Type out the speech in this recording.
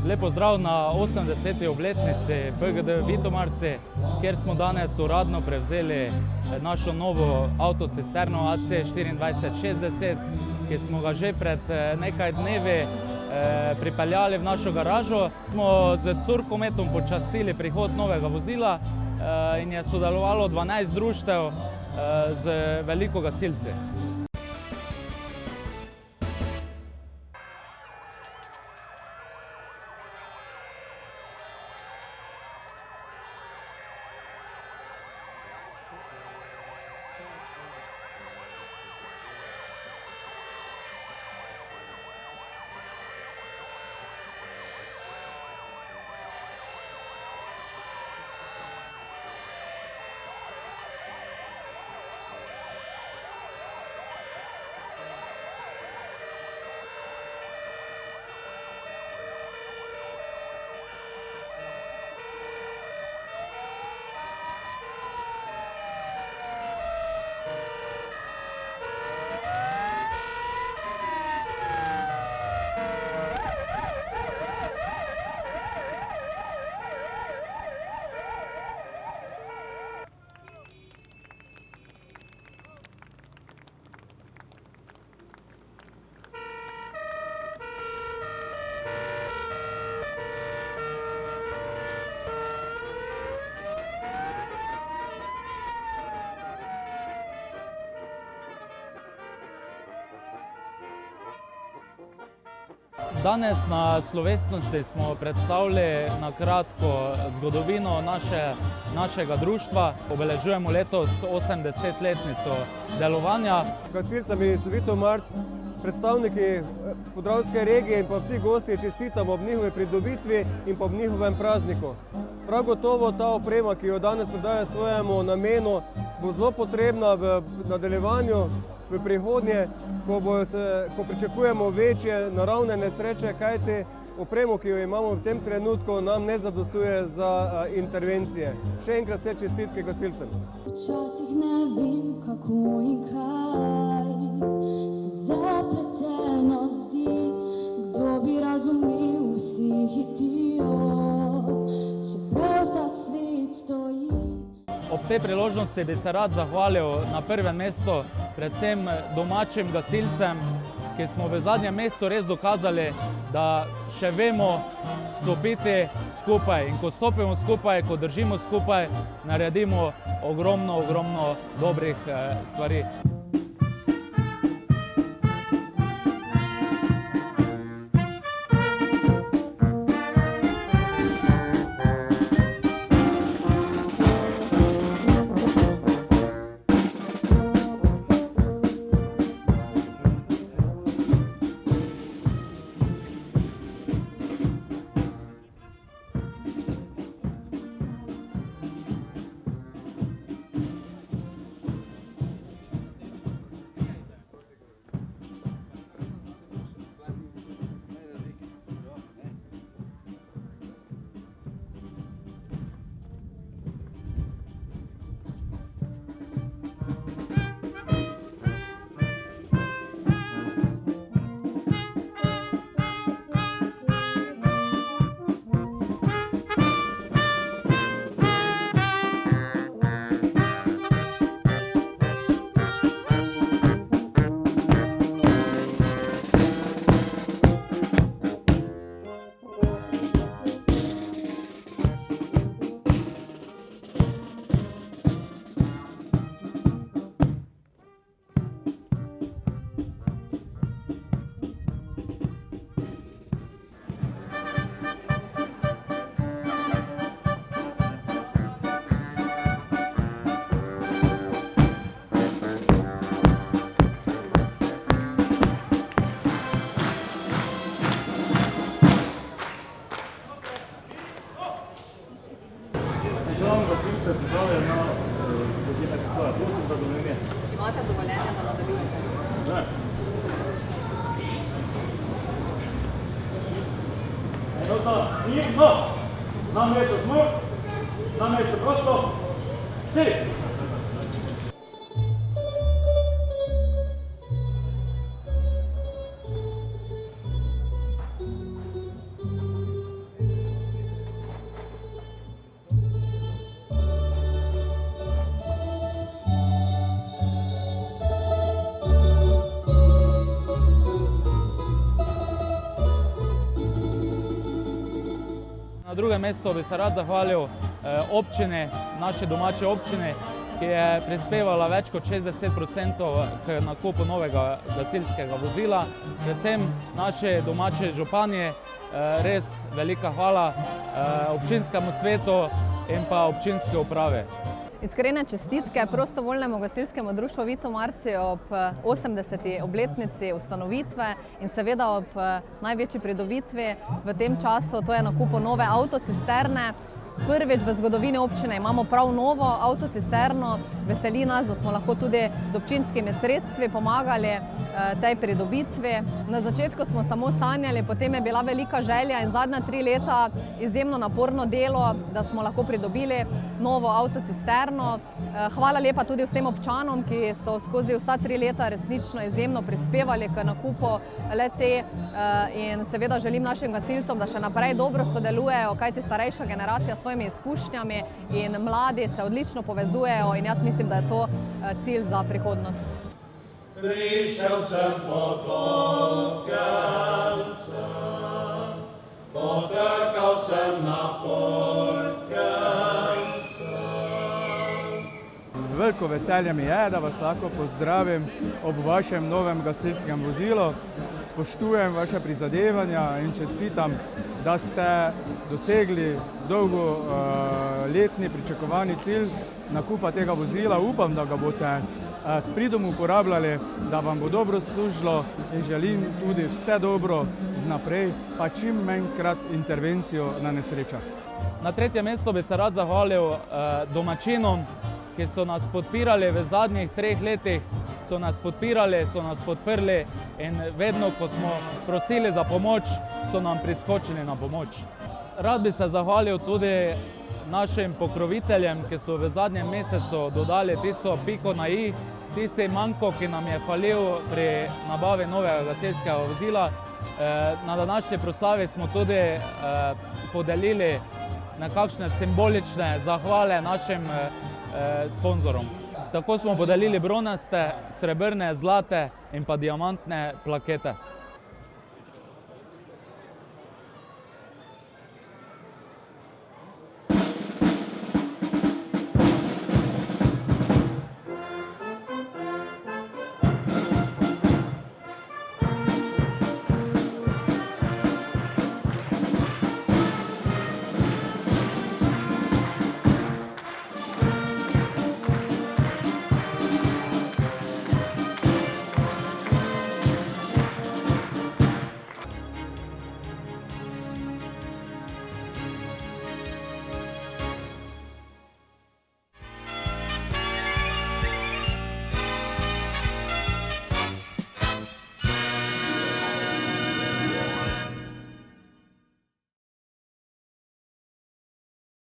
Lep pozdrav na 80. obletnici PGD Vitomarci, kjer smo danes uradno prevzeli našo novo avtocisterno AC 2460, ki smo ga že pred nekaj dnevi pripeljali v našo garažo. Smo z curkometom počastili prihod novega vozila in je sodelovalo 12 društev z veliko gasilci. Danes na slovesnosti smo predstavili na kratko zgodovino našega društva. Obeležujemo letos 80-letnico delovanja. Gasilcem iz Vitomarc, predstavniki Podravske regije in pa vsi gosti čestitamo ob njihovi pridobitvi in pa ob njihovem prazniku. Prav gotovo ta oprema, ki jo danes predajo svojemu namenu, bo zelo potrebna v nadaljevanju, v prihodnje, ko pričakujemo večje naravne nesreče, kajti opremo, ki jo imamo v tem trenutku, nam ne zadostuje za intervencije. Še enkrat vse čestitke gasilcem. Včasih ne vem, kako in kaj se zapleteno zdi, kdo bi razumel, vsi hitijo, čeprav ta svet stoji. Ob tej priložnosti bi se rad zahvalil na prvem mestu predvsem domačim gasilcem, ki smo v zadnjem mesecu res dokazali, da še vemo stopiti skupaj. In ko stopimo skupaj, ko držimo skupaj, naredimo ogromno dobrih stvari. Imate dovoljenje, da nadaljujete? Da. Znam reći odmor, znam reći prosto, cilj! Na drugem mestu bi se rad zahvalil občini, naše domače občine, ki je prispevala več kot 60% k nakupu novega gasilskega vozila. Predvsem naše domače županje, res velika hvala občinskemu svetu in pa občinske uprave. Iskrene čestitke prostovoljnemu gasilskemu društvu Vitomarci ob 80. obletnici ustanovitve in seveda ob največji pridobitvi v tem času, to je nakupu nove avtocisterne. Prvič v zgodovini občine imamo prav novo avtocisterno. Veseli nas, da smo lahko tudi z občinskimi sredstvi pomagali tej pridobitvi. Na začetku smo samo sanjali, potem je bila velika želja in zadnja 3 leta izjemno naporno delo, da smo lahko pridobili novo avtocisterno. Hvala lepa tudi vsem občanom, ki so skozi vsa 3 leta resnično izjemno prispevali k nakupu le-te in seveda želim našim gasilcem, da še naprej dobro sodelujejo, kajti starejša generacija s svojimi izkušnjami in mladi se odlično povezujejo in jaz mislim, da je to cilj za prihodnost. Prišel sem potokanca, potrkal sem na polkanca. Veliko veselje mi je, da vas lahko pozdravim ob vašem novem gasilskem vozilu. Spoštujem vaše prizadevanja in čestitam, da ste dosegli dolgoletni pričakovani cilj nakupa tega vozila. Upam, da ga boste s pridom uporabljali, da vam bo dobro služilo in želim tudi vse dobro naprej, pa čim manjkrat intervencijo na nesrečah. Na tretjem mestu bi se rad zahvalil domačinom, ki so nas podpirali v zadnjih 3 letih, so nas podprli in vedno, ko smo prosili za pomoč, so nam priskočili na pomoč. Rad bi se zahvalil tudi našim pokroviteljem, ki so v zadnjem mesecu dodali tisto piko na i, tisti manko, ki nam je falil pri nabavi novega gasilskega vozila. Na današnji proslavi smo tudi podelili nekakšne simbolične zahvale našim sponzorom. Tako smo podelili bronaste, srebrne, zlate in pa diamantne plakete.